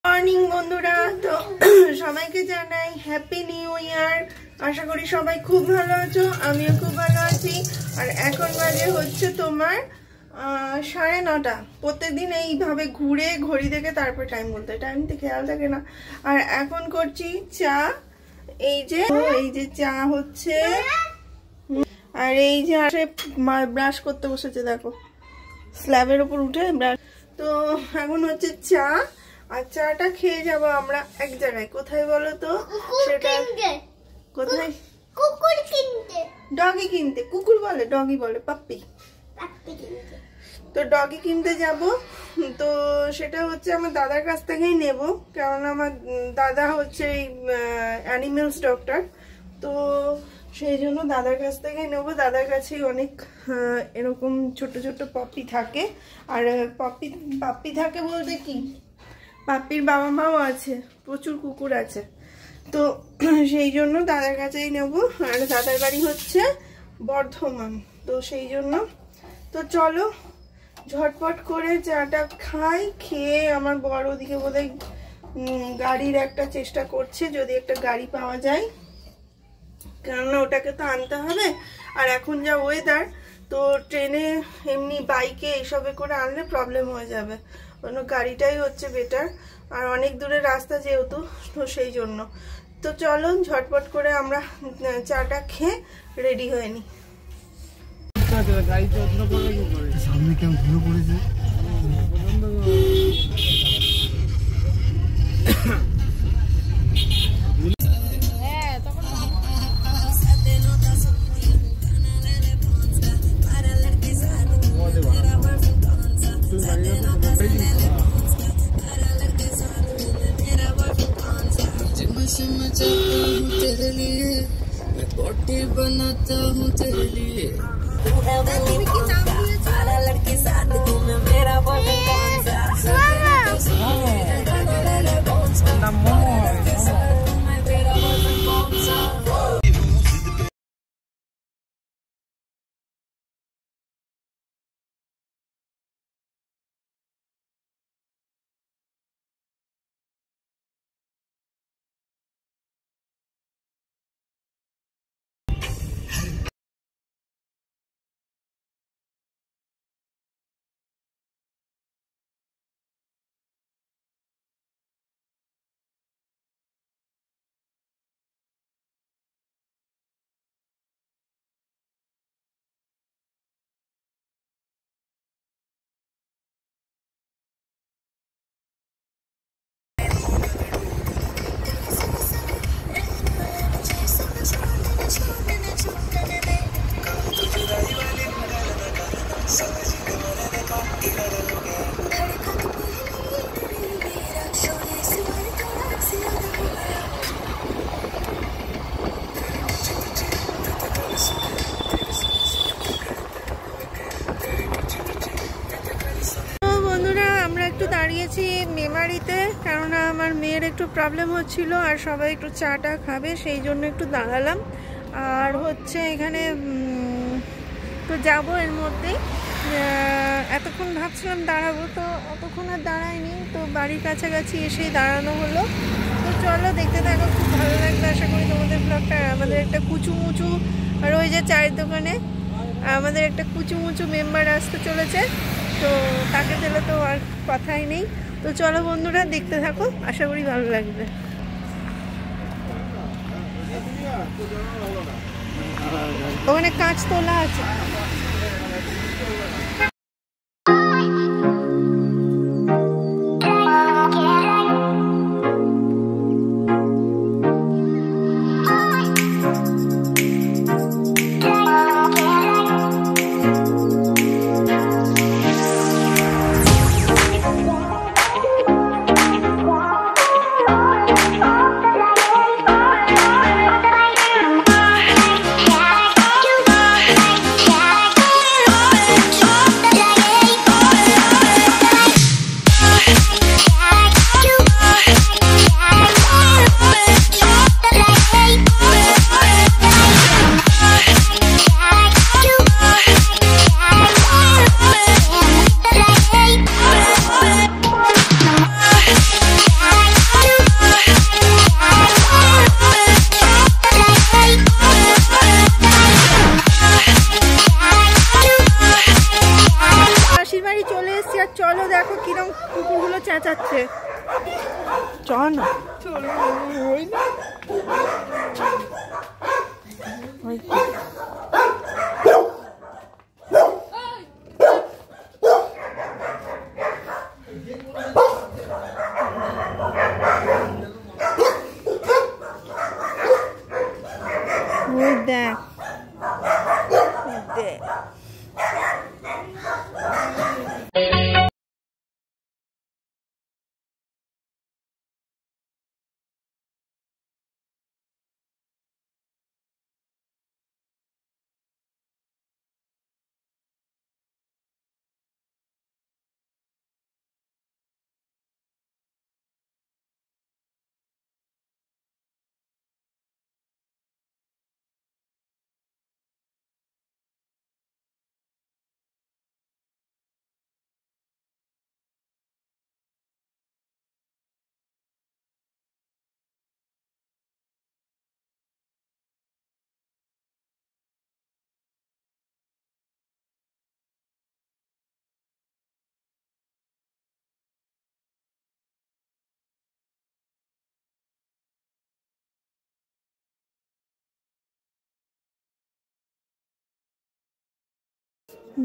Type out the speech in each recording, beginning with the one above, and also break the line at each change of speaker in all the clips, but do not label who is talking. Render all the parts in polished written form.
Morning বন্ধুরা, তো সবাইকে জানাই হ্যাপি নিউ ইয়ার। আশা করি সবাই খুব ভালো আছো, আমিও খুব ভালো আছি। আর এখন বাজে হচ্ছে তোমার 9:30। প্রত্যেকদিন এইভাবে ঘুরে ঘড়ি দেখে তারপর টাইম বলতে, টাইমতে খেয়াল থাকে না। আর এখন করছি চা। এই যে চা হচ্ছে, আর এই যে আসে ব্রাশ করতে বসেছে, দেখো স্ল্যাবের উপর উঠে ব্রাশ। তো এখন হচ্ছে চা, আর চাটা খেয়ে যাবো আমরা এক জায়গায়। কোথায় বলো তো? সেটা কোথায়?
কুকুর কিনতে।
ডগি কিনতে। কুকুর বলে, ডগি বলে, পাপ্পি। তো ডগি কিনতে যাব। তো সেটা হচ্ছে আমার দাদার কাছ থেকেই নেব, কারণ আমার দাদা হচ্ছে এই অ্যানিমেলস ডক্টর। তো সেই জন্য দাদার কাছ থেকেই নেবো। দাদার কাছেই অনেক এরকম ছোট ছোট পাপ্পি থাকে। আর পাপ্পি থাকে বলতে কি, পাপ্পির বাবা মাও আছে, প্রচুর কুকুর আছে। তো সেই জন্য দাদার কাছেই নেব। আর দাদার বাড়ি হচ্ছে বর্ধমান, তো সেই জন্য। তো চলো ঝটপট করে চাটা খাই। খেয়ে আমার বড় ওদিকে বোধহয় গাড়ির একটা চেষ্টা করছে, যদি একটা গাড়ি পাওয়া যায়, কেননা ওটাকে তো আনতে হবে। আর এখন যা ওয়েদার, তো ট্রেনে এমনি বাইকে এইসবে করে আনলে প্রবলেম হয়ে যাবে, অন্য গাড়িটাই হচ্ছে বেটার। আর অনেক দূরের রাস্তা যেহেতু, তো সেই জন্য। তো চলো ঝটপট করে আমরা চাটা খেয়ে রেডি হয়ে নিই।
সামনে কেমন ধুলো পড়েছে।
तेरे लिए मैं बॉडी बनाता हूँ तेरे लिए सारा लड़के साथ घूमे मेरा
দাঁড়িয়েছি মেমারিতে, কেননা আমার মেয়ের একটু প্রবলেম হচ্ছিল আর সবাই একটু চাটা খাবে, সেই জন্য একটু দাঁড়ালাম। আর হচ্ছে এখানে তো যাবো এর মধ্যেই। এতক্ষণ ভাবছিলাম দাঁড়াবো, তো অতক্ষণ আর দাঁড়ায়নি, তো বাড়ির কাছাকাছি এসেই দাঁড়ানো হলো। তো চলো দেখতে থাকো, খুব ভালো লাগবে আশা করি তোমাদের ব্লগটা। আমাদের একটা কুচুমুচু রয়েছে চায়ের দোকানে, আমাদের একটা কুচুমুচু মেম্বার আসতে চলেছে, তো তাকে দিলে তো আর কথাই নেই। তো চলো বন্ধুরা দেখতে থাকো, আশা করি ভালো লাগবে। ওখানে কাঁচ তোলা আছে। চ না চলো ওই না ওই দেখ দেখ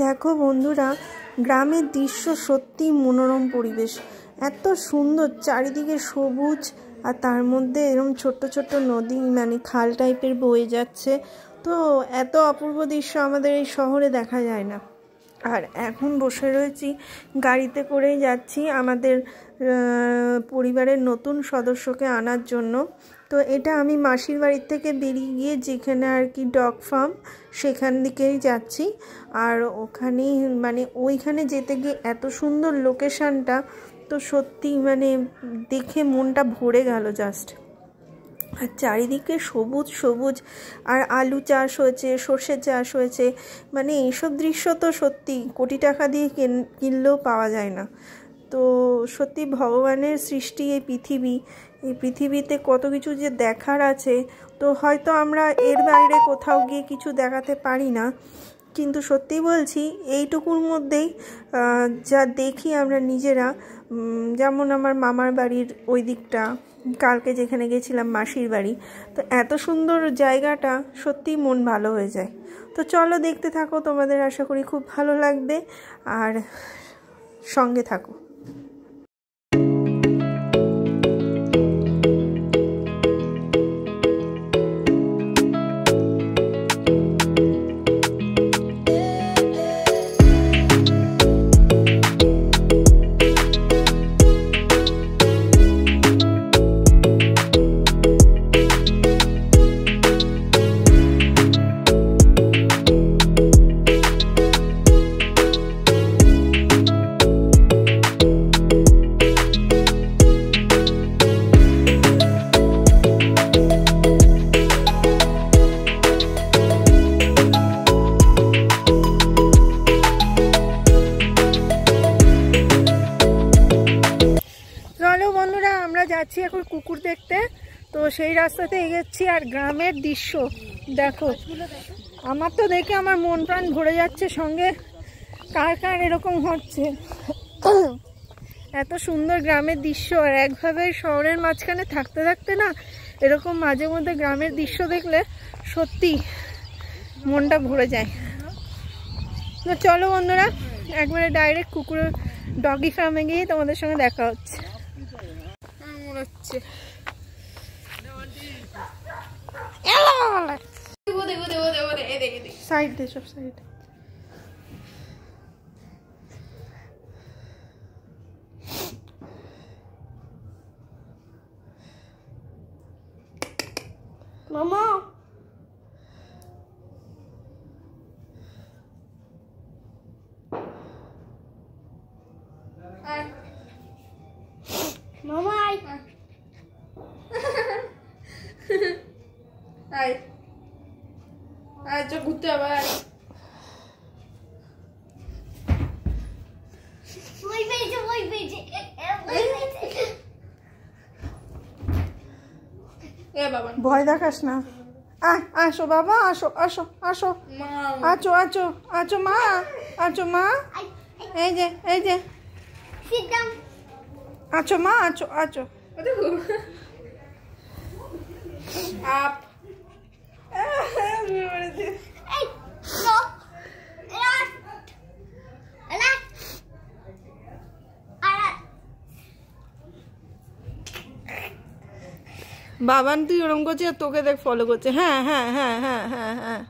দেখো বন্ধুরা, গ্রামের দৃশ্য সত্যি মনোরম পরিবেশ, এত সুন্দর, চারিদিকে সবুজ আর তার মধ্যে এরকম ছোট্ট ছোট্ট নদী মানে খাল টাইপের বয়ে যাচ্ছে। তো এত অপূর্ব দৃশ্য আমাদের এই শহরে দেখা যায় না। আর এখন বসে রয়েছি, গাড়িতে করেই যাচ্ছি আমাদের পরিবারের নতুন সদস্যকে আনার জন্য। তো এটা আমি মাসির বাড়ির থেকে বেরিয়ে গিয়ে যেখানে আর কি ডগ ফার্ম, সেখান দিকেই যাচ্ছি। আর ওখানেই মানে ওইখানে যেতে গিয়ে এত সুন্দর লোকেশানটা, তো সত্যি মানে দেখে মনটা ভরে গেল জাস্ট। আর চারিদিকে সবুজ সবুজ, আর আলু চাষ হয়েছে, সর্ষে চাষ হয়েছে, মানে এইসব দৃশ্য তো সত্যি কোটি টাকা দিয়ে কিনলেও পাওয়া যায় না। তো সত্যি ভগবানের সৃষ্টি এই পৃথিবীতে কত কিছু যে দেখার আছে, তো হয়তো আমরা এর বাইরে কোথাও গিয়ে কিছু দেখাতে পারি না, কিন্তু সত্যি বলছি এইটুকুর মধ্যেই যা দেখি আমরা নিজেরা, যেমন আমার মামার বাড়ির ওই দিকটা, কালকে যেখানে গেছিলাম মাসির বাড়ি, তো এত সুন্দর জায়গাটা, সত্যি মন ভালো হয়ে যায়। তো চলো দেখতে থাকো, তোমাদের আশা করি খুব ভালো লাগবে, আর সঙ্গে থাকো। যাচ্ছি এখন কুকুর দেখতে, তো সেই রাস্তাতে এগোচ্ছি। আর গ্রামের দৃশ্য দেখো, আমার তো দেখে আমার মন প্রাণ ভরে যাচ্ছে, সঙ্গে কার কার এরকম হচ্ছে। এত সুন্দর গ্রামের দৃশ্য, আর একভাবে শহরের মাঝখানে থাকতে থাকতে না, এরকম মাঝে মধ্যে গ্রামের দৃশ্য দেখলে সত্যি মনটা ভরে যায়। তো চলো বন্ধুরা, একবারে ডাইরেক্ট কুকুরের ডগি ফার্মে গিয়ে তোমাদের সঙ্গে দেখা হচ্ছে। সাইড দে, সব সাইড। মামা
মামা আই
আয় আয়, চো ঘুরতে হবে।
ওই পেয়েছে ওই পেয়েছে
এ বাবা,
ভয় দেখাস না। আসো বাবা, আসো আসো আসো, আছো আছো আছো মা, আছো মা। এই যে এই যে,
সিট ডাউন।
আছো মা, আছো আছো।
আপ
এই নো এলা
বাবান তুই ওরম করছিস আর তোকে দেখ ফলো করছে। হ্যাঁ হ্যাঁ হ্যাঁ হ্যাঁ হ্যাঁ হ্যাঁ।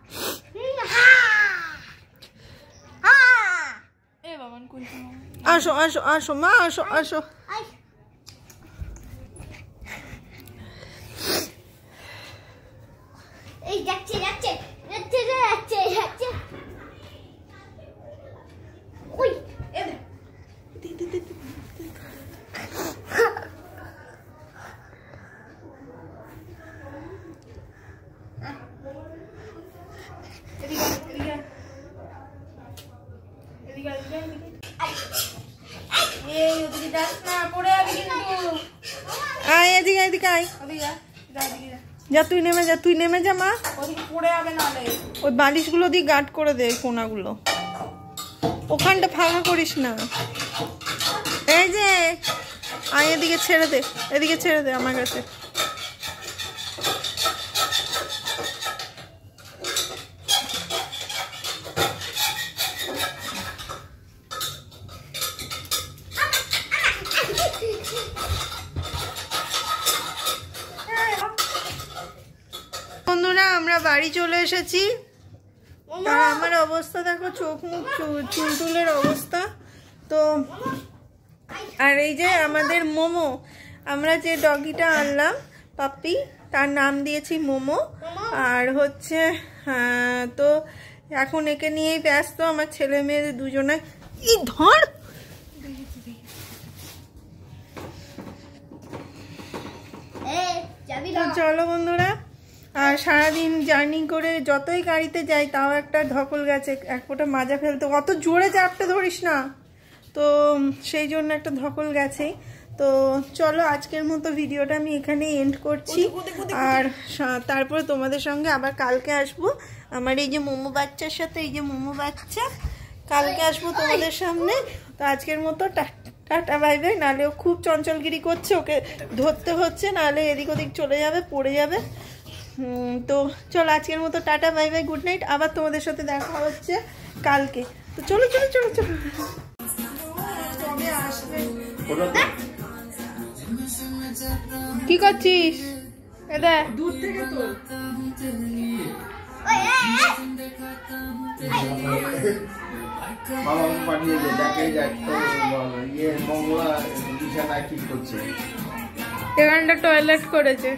আসো আসো আসো মা, আসো আসো।
এই যাচ্ছে যাচ্ছে যাচ্ছে যাচ্ছে যাচ্ছে ওই
আয় এদিকে এদিকে আয়। যা তুই নেমে যা, তুই নেমে যা মা। ওই বালিশগুলো দিয়ে গার্ড করে দে কোনাগুলো, ওখানটা ফাঁকা করিস না। এই যে আয় এদিকে ছেড়ে দে, এদিকে ছেড়ে দে আমার কাছে। বন্ধুরা আমরা বাড়ি চলে এসেছি, আর আমার অবস্থা দেখো, চোখ মুখ চুলটুলের অবস্থা। তো আর এই যে আমাদের মোমো, আমরা যে ডগিটা আনলাম পাপ্পি, তার নাম দিয়েছি মোমো। আর হচ্ছে তো এখন একে নিয়েই ব্যস্ত আমার ছেলে মেয়ে দুজনে। ই ধর, তো চলো বন্ধুরা। আর সারাদিন জার্নি করে যতই গাড়িতে যাই তাও একটা ধকল গেছে, এক ফোঁটা মাজা ফেলতে, অত জোরে চাপতে ধরিস না, তো সেই জন্য একটা ধকল গেছে। তো চলো আজকের মতো ভিডিওটা আমি এখানে এন্ড করছি, আর তারপরে তোমাদের সঙ্গে আবার কালকে আসবো আমার এই যে মোমো বাচ্চার সাথে। এই যে মোমো বাচ্চা, কালকে আসবো তোমাদের সামনে। তো আজকের মতো টাটা বাই বাই। নাহলে ও খুব চঞ্চলগিরি করছে, ওকে ধরতে হচ্ছে, নাহলে এদিক ওদিক চলে যাবে, পড়ে যাবে। তো চলো আজকের মতো tata bye bye, good night. আবার তোমাদের সাথে দেখা হচ্ছে কালকে। তো চলো চলো চলো চলো। কি করছিস? এটা
দূর থেকে তো
এখানটা টয়লেট করেছে।